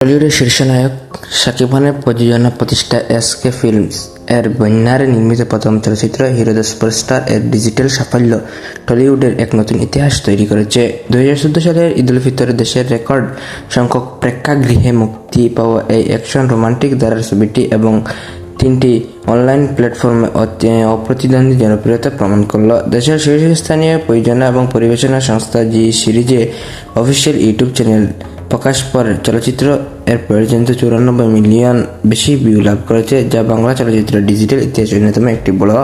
টলিউডের শীর্ষ নায়ক শাকিব খানের প্রযোজনা প্রতিষ্ঠা এসকে ফিল্মস এর বন্যারে নির্মিত প্রথম চলচ্চিত্র হিরো দ্য সুপারস্টার এর ডিজিটাল সাফল্য টলিউডের এক নতুন ইতিহাস তৈরি করেছে। 2014 সালের ঈদ উল ফিতরে দেশের রেকর্ড সংখ্যক প্রেক্ষাগৃহে মুক্তি পাওয়া এই অ্যাকশন রোমান্টিক ধারার ছবিটি এবং 3টি অনলাইন প্ল্যাটফর্মে অপ্রতিদ্বন্দ্বী জনপ্রিয়তা প্রমাণ করল। দেশের শীর্ষস্থানীয় প্রযোজনা এবং পরিবেশনা সংস্থা জি সিরিজে অফিসিয়াল ইউটিউব চ্যানেল প্রকাশ পর চলচ্চিত্র এর পর্যন্ত 94 মিলিয়ন বেশি ভিউ লাভ করেছে, যা বাংলা চলচ্চিত্রের ডিজিটাল ইতিহাসে অন্যতম একটি বড়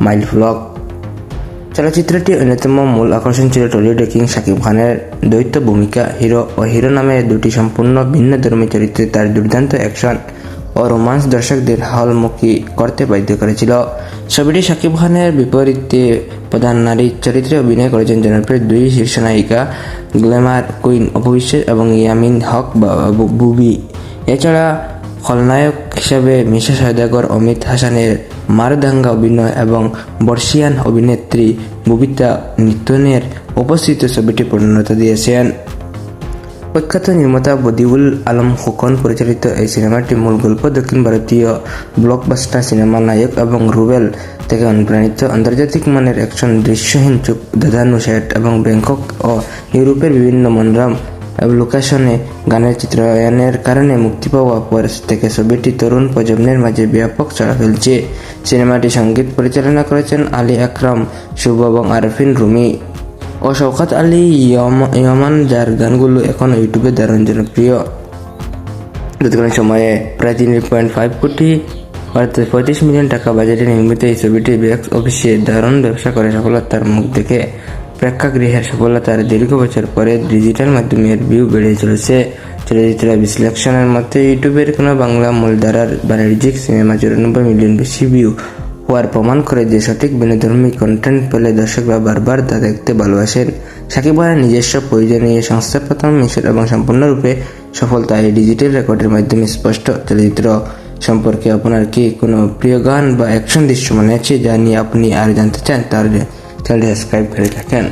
মাইলফলক। চলচ্চিত্রটির অন্যতম মূল আকর্ষণ ছিল টলিউডের কিং শাকিব খানের দ্বৈত ভূমিকা। হিরো ও হিরো নামে দুটি সম্পূর্ণ ভিন্নধর্মী চরিত্রে তার দুর্দান্ত অ্যাকশন ও রোমান্স দর্শকদের হলমুখী করতে বাধ্য করেছিল। ছবিটি শাকিব খানের বিপরীতে প্রধান নারী চরিত্রে অভিনয় করেছেন জনপ্রিয় দুই শীর্ষ নায়িকা গ্ল্যামার কুইন অপু বিশ্বাস এবং ইয়ামিন হক বুবি। এছাড়া খলনায়ক হিসেবে মিশা সওদাগর, অমিত হাসানের মারদাঙ্গা অভিনয় এবং বর্ষিয়ান অভিনেত্রী ববিতা নিতনের উপস্থিত ছবিটি পূর্ণতা দিয়েছেন। প্রখ্যাত নির্মাতা বদিউল আলম খোকন পরিচালিত এই সিনেমাটি মূল গল্প দক্ষিণ ভারতীয় ব্লকবাস্টার সিনেমা নায়ক এবং রুবেল থেকে অনুপ্রাণিত। আন্তর্জাতিক মানের অ্যাকশন, দৃশ্যহীন চোখ ধাঁধানো সেট এবং ব্যাংকক ও ইউরোপের বিভিন্ন মনোরম লোকেশনে গানের চিত্রায়নের কারণে মুক্তি পাওয়ার পর থেকে ছবিটি তরুণ প্রজন্মের মাঝে ব্যাপক সাড়া ফেলছে। সিনেমাটি সঙ্গীত পরিচালনা করেছেন আলী আকরাম শুভ এবং আরফিন রুমি ও শওকত আলী ইয়মান, যার গানগুলো এখন ইউটিউবে দারুণ জনপ্রিয়। তৎকালীন সময়ে প্রায় 3.5 কোটি অর্থাৎ 35 মিলিয়ন টাকা বাজেটে নির্মিত এই ছবিটি বক্স অফিসে দারুণ ব্যবসা করে সফলতার মুখ দেখে প্রেক্ষাগৃহের সফলতার দীর্ঘ বছর পরে ডিজিটাল মাধ্যমে এর ভিউ বেড়ে চলেছে। চলচ্চিত্র বিশ্লেষণের মতে ইউটিউবের কোনো বাংলা মূলধারার বাণিজ্যিক সিনেমা 94 মিলিয়ন বেশি ভিউ হওয়ার প্রমাণ করে যে সঠিক বিনোদনমূলক কন্টেন্ট পেলে দর্শকরা বারবার তা দেখতে ভালোবাসেন। শাকিব খানের নিজস্ব প্রয়োজনীয় সংস্থা প্রথম মিশর এবং সম্পূর্ণরূপে সফলতা এই ডিজিটাল রেকর্ডের মাধ্যমে স্পষ্ট। চলচ্চিত্র সম্পর্কে আপনার কি কোনো প্রিয় গান বা অ্যাকশন দৃশ্য মনে আছে যা নিয়ে আপনি আর জানতে চান, তাহলে চ্যানেলটি সাবস্ক্রাইব করে থাকেন।